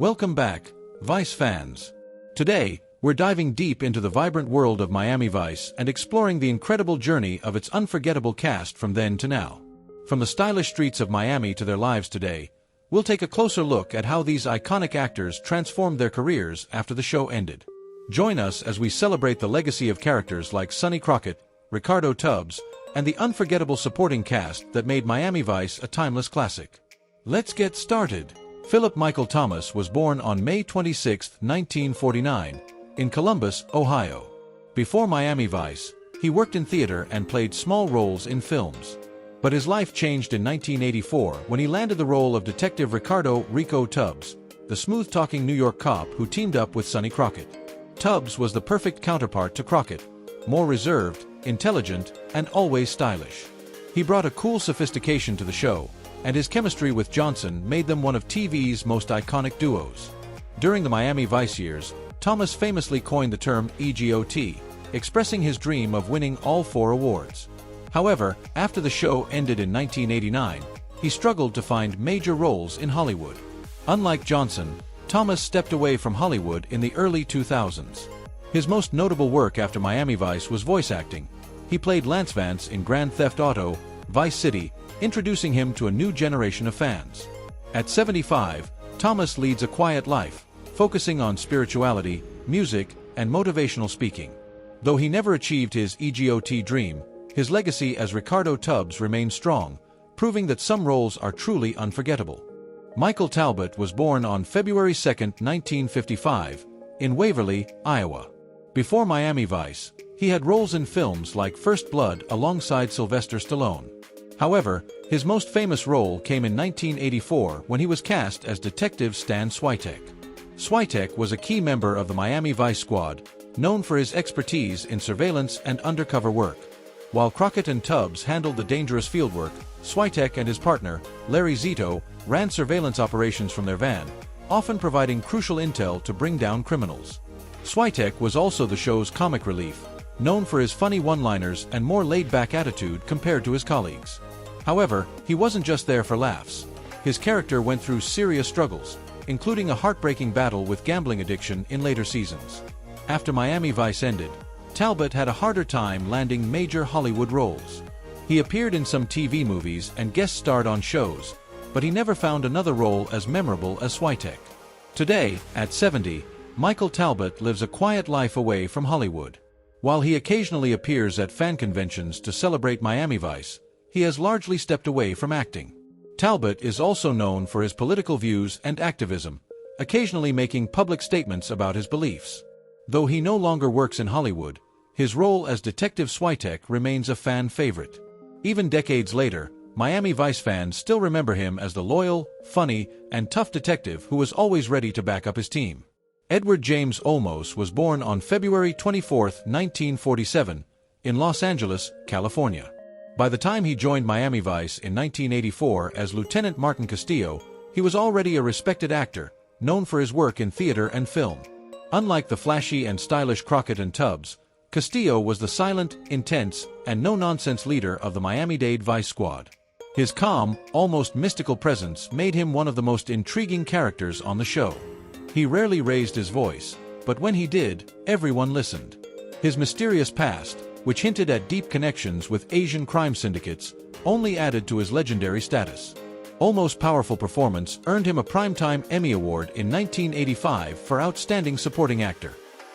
Welcome back, Vice fans. Today, we're diving deep into the vibrant world of Miami Vice and exploring the incredible journey of its unforgettable cast from then to now. From the stylish streets of Miami to their lives today, we'll take a closer look at how these iconic actors transformed their careers after the show ended. Join us as we celebrate the legacy of characters like Sonny Crockett, Ricardo Tubbs, and the unforgettable supporting cast that made Miami Vice a timeless classic. Let's get started. Philip Michael Thomas was born on May 26, 1949, in Columbus, Ohio. Before Miami Vice, he worked in theater and played small roles in films. But his life changed in 1984 when he landed the role of Detective Ricardo "Rico" Tubbs, the smooth-talking New York cop who teamed up with Sonny Crockett. Tubbs was the perfect counterpart to Crockett, more reserved, intelligent, and always stylish. He brought a cool sophistication to the show, and his chemistry with Johnson made them one of TV's most iconic duos. During the Miami Vice years, Thomas famously coined the term EGOT, expressing his dream of winning all 4 awards. However, after the show ended in 1989, he struggled to find major roles in Hollywood. Unlike Johnson, Thomas stepped away from Hollywood in the early 2000s. His most notable work after Miami Vice was voice acting. He played Lance Vance in Grand Theft Auto: Vice City, introducing him to a new generation of fans. At 75, Thomas leads a quiet life, focusing on spirituality, music, and motivational speaking. Though he never achieved his EGOT dream, his legacy as Ricardo Tubbs remains strong, proving that some roles are truly unforgettable. Michael Talbott was born on February 2, 1955, in Waverly, Iowa. Before Miami Vice, he had roles in films like First Blood alongside Sylvester Stallone. However, his most famous role came in 1984 when he was cast as Detective Stan Switek. Switek was a key member of the Miami Vice squad, known for his expertise in surveillance and undercover work. While Crockett and Tubbs handled the dangerous fieldwork, Switek and his partner, Larry Zito, ran surveillance operations from their van, often providing crucial intel to bring down criminals. Switek was also the show's comic relief, known for his funny one-liners and more laid-back attitude compared to his colleagues. However, he wasn't just there for laughs. His character went through serious struggles, including a heartbreaking battle with gambling addiction in later seasons. After Miami Vice ended, Talbott had a harder time landing major Hollywood roles. He appeared in some TV movies and guest starred on shows, but he never found another role as memorable as Switek. Today, at 70, Michael Talbott lives a quiet life away from Hollywood. While he occasionally appears at fan conventions to celebrate Miami Vice, he has largely stepped away from acting. Talbott is also known for his political views and activism, occasionally making public statements about his beliefs. Though he no longer works in Hollywood, his role as Detective Switek remains a fan favorite. Even decades later, Miami Vice fans still remember him as the loyal, funny, and tough detective who was always ready to back up his team. Edward James Olmos was born on February 24, 1947, in Los Angeles, California. By the time he joined Miami Vice in 1984 as Lieutenant Martin Castillo, he was already a respected actor, known for his work in theater and film. Unlike the flashy and stylish Crockett and Tubbs, Castillo was the silent, intense, and no-nonsense leader of the Miami-Dade Vice squad. His calm, almost mystical presence made him one of the most intriguing characters on the show. He rarely raised his voice, but when he did, everyone listened. His mysterious past, which hinted at deep connections with Asian crime syndicates, only added to his legendary status. Olmos' powerful performance earned him a Primetime Emmy Award in 1985 for Outstanding Supporting Actor.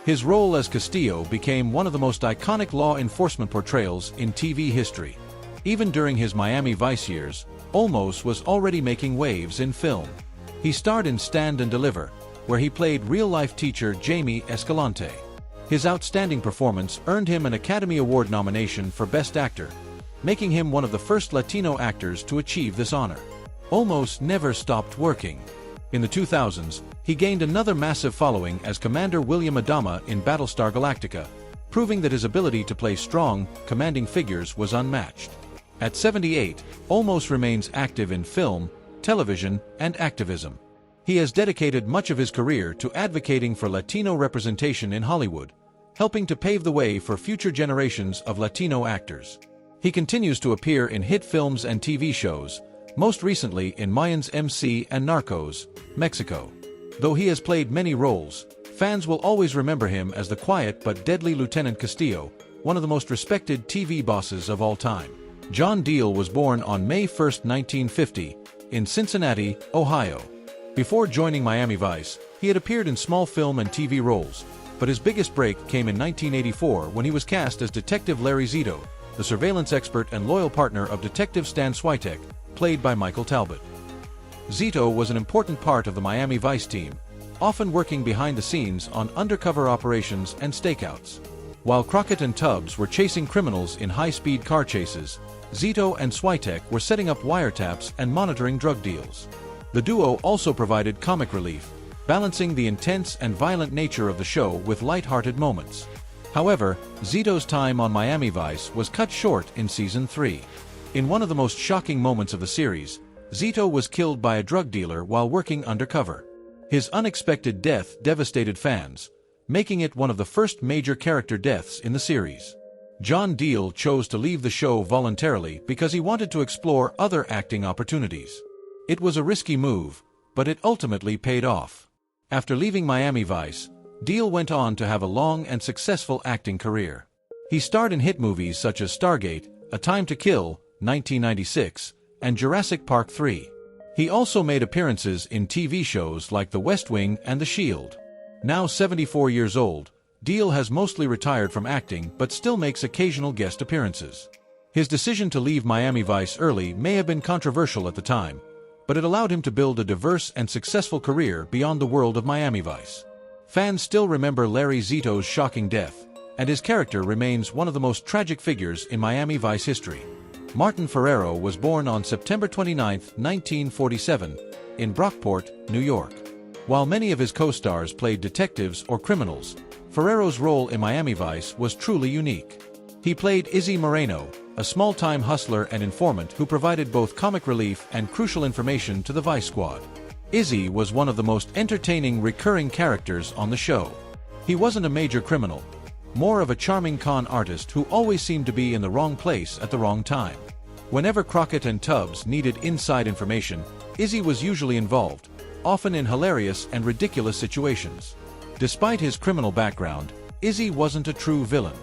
His role as Castillo became one of the most iconic law enforcement portrayals in TV history. Even during his Miami Vice years, Olmos was already making waves in film. He starred in Stand and Deliver, where he played real-life teacher Jamie Escalante. His outstanding performance earned him an Academy Award nomination for Best Actor, making him one of the first Latino actors to achieve this honor. Olmos never stopped working. In the 2000s, he gained another massive following as Commander William Adama in Battlestar Galactica, proving that his ability to play strong, commanding figures was unmatched. At 78, Olmos remains active in film, television, and activism. He has dedicated much of his career to advocating for Latino representation in Hollywood, helping to pave the way for future generations of Latino actors. He continues to appear in hit films and TV shows, most recently in Mayans MC and Narcos, Mexico. Though he has played many roles, fans will always remember him as the quiet but deadly Lieutenant Castillo, one of the most respected TV bosses of all time. John Diehl was born on May 1, 1950, in Cincinnati, Ohio. Before joining Miami Vice, he had appeared in small film and TV roles, but his biggest break came in 1984 when he was cast as Detective Larry Zito, the surveillance expert and loyal partner of Detective Stan Switek, played by Michael Talbott. Zito was an important part of the Miami Vice team, often working behind the scenes on undercover operations and stakeouts. While Crockett and Tubbs were chasing criminals in high-speed car chases, Zito and Switek were setting up wiretaps and monitoring drug deals. The duo also provided comic relief, balancing the intense and violent nature of the show with light-hearted moments. However, Zito's time on Miami Vice was cut short in Season 3. In one of the most shocking moments of the series, Zito was killed by a drug dealer while working undercover. His unexpected death devastated fans, making it one of the first major character deaths in the series. John Diehl chose to leave the show voluntarily because he wanted to explore other acting opportunities. It was a risky move, but it ultimately paid off. After leaving Miami Vice, Diehl went on to have a long and successful acting career. He starred in hit movies such as Stargate, A Time to Kill, 1996, and Jurassic Park 3. He also made appearances in TV shows like The West Wing and The Shield. Now 74 years old, Diehl has mostly retired from acting but still makes occasional guest appearances. His decision to leave Miami Vice early may have been controversial at the time, but it allowed him to build a diverse and successful career beyond the world of Miami Vice. Fans still remember Larry Zito's shocking death, and his character remains one of the most tragic figures in Miami Vice history. Martin Ferrero was born on September 29, 1947, in Brockport, New York. While many of his co-stars played detectives or criminals, Ferrero's role in Miami Vice was truly unique. He played Izzy Moreno, a small-time hustler and informant who provided both comic relief and crucial information to the Vice Squad. Izzy was one of the most entertaining recurring characters on the show. He wasn't a major criminal, more of a charming con artist who always seemed to be in the wrong place at the wrong time. Whenever Crockett and Tubbs needed inside information, Izzy was usually involved, often in hilarious and ridiculous situations. Despite his criminal background, Izzy wasn't a true villain.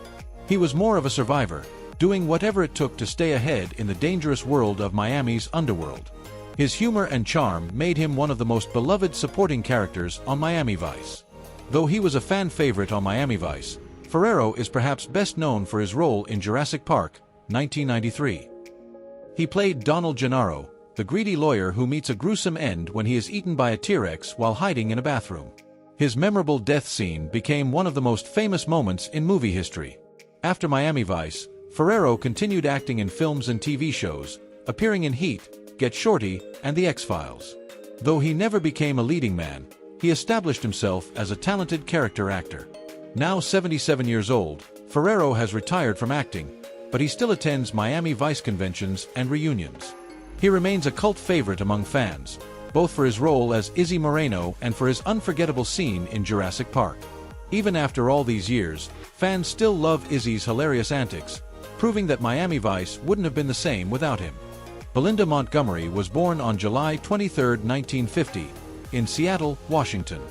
He was more of a survivor, doing whatever it took to stay ahead in the dangerous world of Miami's underworld. His humor and charm made him one of the most beloved supporting characters on Miami Vice. Though he was a fan favorite on Miami Vice, Ferrero is perhaps best known for his role in Jurassic Park, 1993. He played Donald Gennaro, the greedy lawyer who meets a gruesome end when he is eaten by a T-Rex while hiding in a bathroom. His memorable death scene became one of the most famous moments in movie history. After Miami Vice, Ferrero continued acting in films and TV shows, appearing in Heat, Get Shorty, and The X-Files. Though he never became a leading man, he established himself as a talented character actor. Now 77 years old, Ferrero has retired from acting, but he still attends Miami Vice conventions and reunions. He remains a cult favorite among fans, both for his role as Izzy Moreno and for his unforgettable scene in Jurassic Park. Even after all these years, fans still love Izzy's hilarious antics, proving that Miami Vice wouldn't have been the same without him. Belinda Montgomery was born on July 23, 1950, in Seattle, Washington.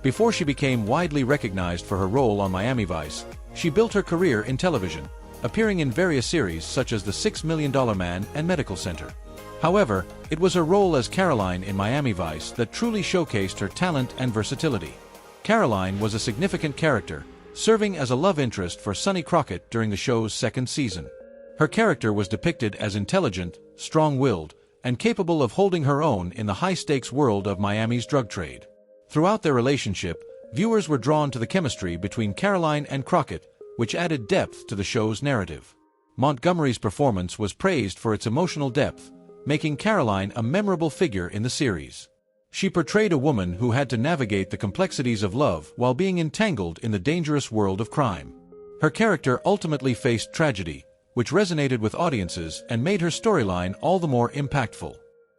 Before she became widely recognized for her role on Miami Vice, she built her career in television, appearing in various series such as The $6 Million Man and Medical Center. However, it was her role as Caroline in Miami Vice that truly showcased her talent and versatility. Caroline was a significant character, serving as a love interest for Sonny Crockett during the show's second season. Her character was depicted as intelligent, strong-willed, and capable of holding her own in the high-stakes world of Miami's drug trade. Throughout their relationship, viewers were drawn to the chemistry between Caroline and Crockett, which added depth to the show's narrative. Montgomery's performance was praised for its emotional depth, making Caroline a memorable figure in the series. She portrayed a woman who had to navigate the complexities of love while being entangled in the dangerous world of crime. Her character ultimately faced tragedy, which resonated with audiences and made her storyline all the more impactful.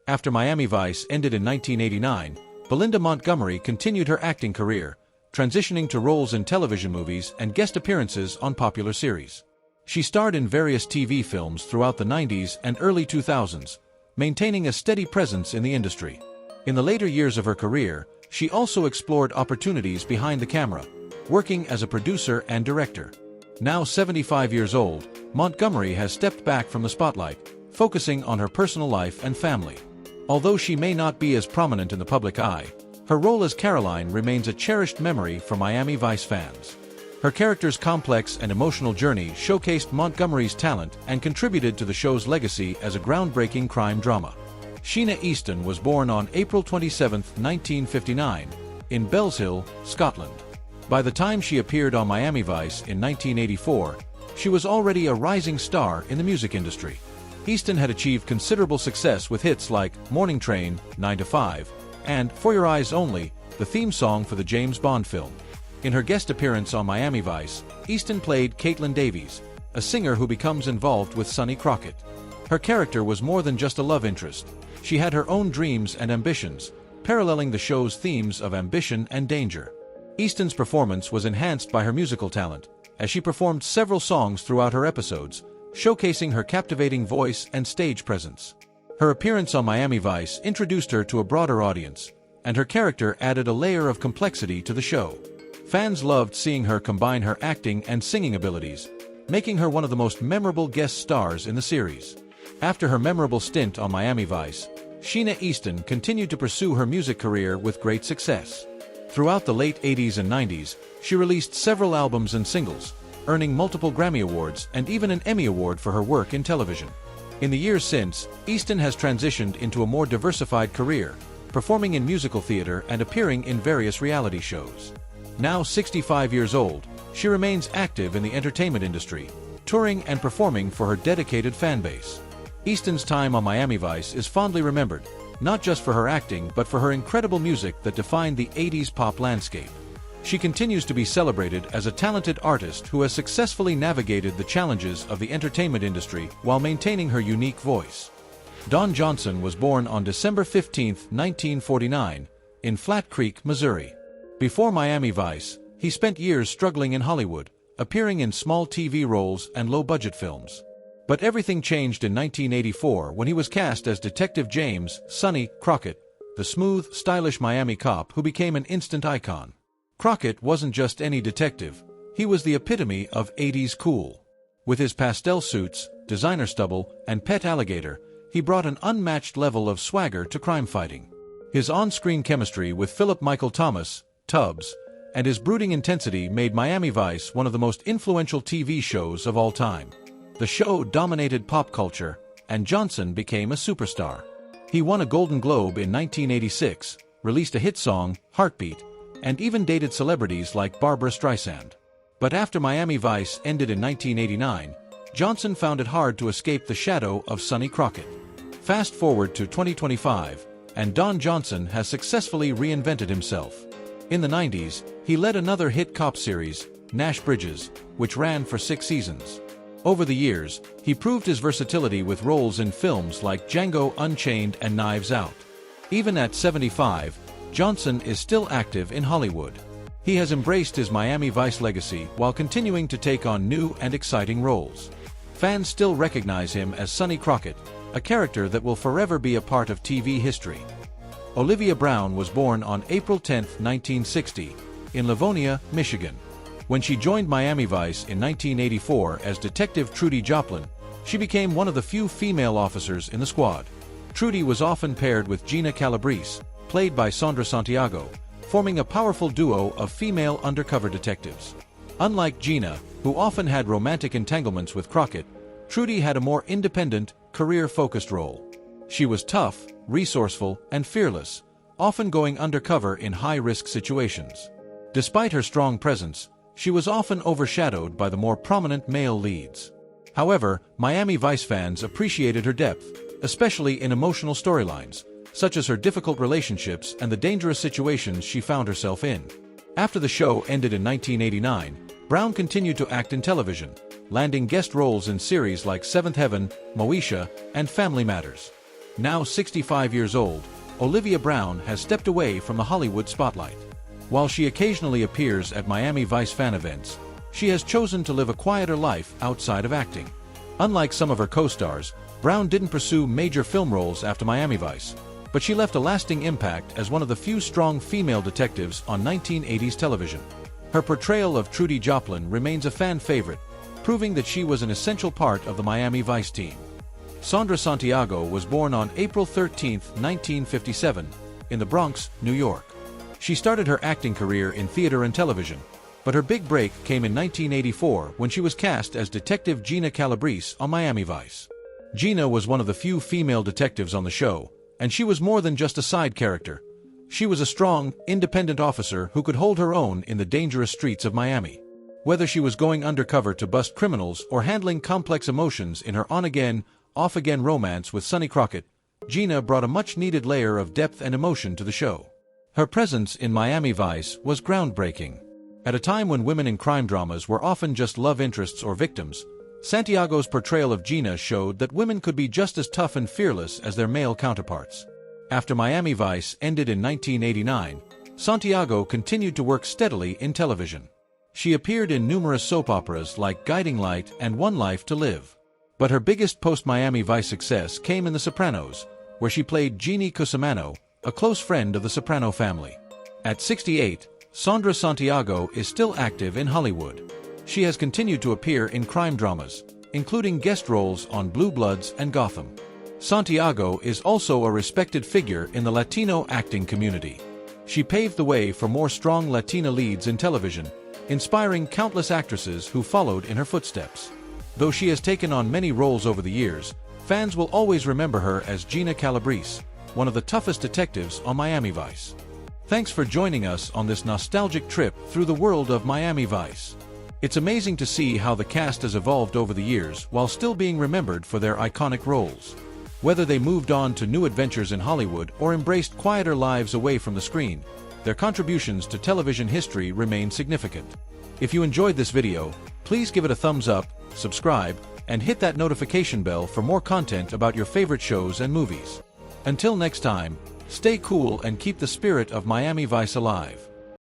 After Miami Vice ended in 1989, Belinda Montgomery continued her acting career, transitioning to roles in television movies and guest appearances on popular series. She starred in various TV films throughout the 90s and early 2000s, maintaining a steady presence in the industry. In the later years of her career, She also explored opportunities behind the camera, working as a producer and director. Now 75 years old, Montgomery has stepped back from the spotlight, focusing on her personal life and family. Although she may not be as prominent in the public eye, her role as Caroline remains a cherished memory for Miami Vice fans. Her character's complex and emotional journey showcased Montgomery's talent and contributed to the show's legacy as a groundbreaking crime drama. Sheena Easton was born on April 27, 1959, in Bellshill, Scotland. By the time she appeared on Miami Vice in 1984, she was already a rising star in the music industry. Easton had achieved considerable success with hits like Morning Train, 9 to 5, and For Your Eyes Only, the theme song for the James Bond film. In her guest appearance on Miami Vice, Easton played Caitlin Davies, a singer who becomes involved with Sonny Crockett. Her character was more than just a love interest. She had her own dreams and ambitions, paralleling the show's themes of ambition and danger. Easton's performance was enhanced by her musical talent, as she performed several songs throughout her episodes, showcasing her captivating voice and stage presence. Her appearance on Miami Vice introduced her to a broader audience, and her character added a layer of complexity to the show. Fans loved seeing her combine her acting and singing abilities, making her one of the most memorable guest stars in the series. After her memorable stint on Miami Vice, Sheena Easton continued to pursue her music career with great success. Throughout the late 80s and 90s, she released several albums and singles, earning multiple Grammy Awards and even an Emmy Award for her work in television. In the years since, Easton has transitioned into a more diversified career, performing in musical theater and appearing in various reality shows. Now 65 years old, she remains active in the entertainment industry, touring and performing for her dedicated fan base. Easton's time on Miami Vice is fondly remembered, not just for her acting but for her incredible music that defined the 80s pop landscape. She continues to be celebrated as a talented artist who has successfully navigated the challenges of the entertainment industry while maintaining her unique voice. Don Johnson was born on December 15, 1949, in Flat Creek, Missouri. Before Miami Vice, he spent years struggling in Hollywood, appearing in small TV roles and low-budget films. But everything changed in 1984 when he was cast as Detective James "Sonny" Crockett, the smooth, stylish Miami cop who became an instant icon. Crockett wasn't just any detective, he was the epitome of 80s cool. With his pastel suits, designer stubble, and pet alligator, he brought an unmatched level of swagger to crime fighting. His on-screen chemistry with Philip Michael Thomas, Tubbs, and his brooding intensity made Miami Vice one of the most influential TV shows of all time. The show dominated pop culture, and Johnson became a superstar. He won a Golden Globe in 1986, released a hit song, Heartbeat, and even dated celebrities like Barbra Streisand. But after Miami Vice ended in 1989, Johnson found it hard to escape the shadow of Sonny Crockett. Fast forward to 2025, and Don Johnson has successfully reinvented himself. In the 90s, he led another hit cop series, Nash Bridges, which ran for 6 seasons. Over the years, he proved his versatility with roles in films like Django Unchained and Knives Out. Even at 75, Johnson is still active in Hollywood. He has embraced his Miami Vice legacy while continuing to take on new and exciting roles. Fans still recognize him as Sonny Crockett, a character that will forever be a part of TV history. Olivia Brown was born on April 10, 1960, in Livonia, Michigan. When she joined Miami Vice in 1984 as Detective Trudy Joplin, she became one of the few female officers in the squad. Trudy was often paired with Gina Calabrese, played by Sandra Santiago, forming a powerful duo of female undercover detectives. Unlike Gina, who often had romantic entanglements with Crockett, Trudy had a more independent, career-focused role. She was tough, resourceful, and fearless, often going undercover in high-risk situations. Despite her strong presence, she was often overshadowed by the more prominent male leads. However, Miami Vice fans appreciated her depth, especially in emotional storylines, such as her difficult relationships and the dangerous situations she found herself in. After the show ended in 1989, Brown continued to act in television, landing guest roles in series like Seventh Heaven, Moesha, and Family Matters. Now 65 years old, Olivia Brown has stepped away from the Hollywood spotlight. While she occasionally appears at Miami Vice fan events, she has chosen to live a quieter life outside of acting. Unlike some of her co-stars, Brown didn't pursue major film roles after Miami Vice. but she left a lasting impact as one of the few strong female detectives on 1980s television. Her portrayal of Trudy Joplin remains a fan favorite, proving that she was an essential part of the Miami Vice team. Sandra Santiago was born on April 13, 1957, in the Bronx, New York. She started her acting career in theater and television, but her big break came in 1984 when she was cast as Detective Sheena Calabrese on Miami Vice. Sheena was one of the few female detectives on the show, and she was more than just a side character. She was a strong, independent officer who could hold her own in the dangerous streets of Miami. Whether she was going undercover to bust criminals or handling complex emotions in her on-again, off-again romance with Sonny Crockett, Sheena brought a much-needed layer of depth and emotion to the show. Her presence in Miami Vice was groundbreaking. At a time when women in crime dramas were often just love interests or victims, Santiago's portrayal of Sheena showed that women could be just as tough and fearless as their male counterparts. After Miami Vice ended in 1989, Santiago continued to work steadily in television. She appeared in numerous soap operas like Guiding Light and One Life to Live. But her biggest post-Miami Vice success came in The Sopranos, where she played Jeannie Cusimano, a close friend of the Soprano family. At 68, Sandra Santiago is still active in Hollywood. She has continued to appear in crime dramas, including guest roles on Blue Bloods and Gotham. Santiago is also a respected figure in the Latino acting community. She paved the way for more strong Latina leads in television, inspiring countless actresses who followed in her footsteps. Though she has taken on many roles over the years, fans will always remember her as Sheena Calabrese, one of the toughest detectives on Miami Vice. Thanks for joining us on this nostalgic trip through the world of Miami Vice. It's amazing to see how the cast has evolved over the years while still being remembered for their iconic roles. Whether they moved on to new adventures in Hollywood or embraced quieter lives away from the screen, their contributions to television history remain significant. If you enjoyed this video, please give it a thumbs up, subscribe, and hit that notification bell for more content about your favorite shows and movies. Until next time, stay cool and keep the spirit of Miami Vice alive.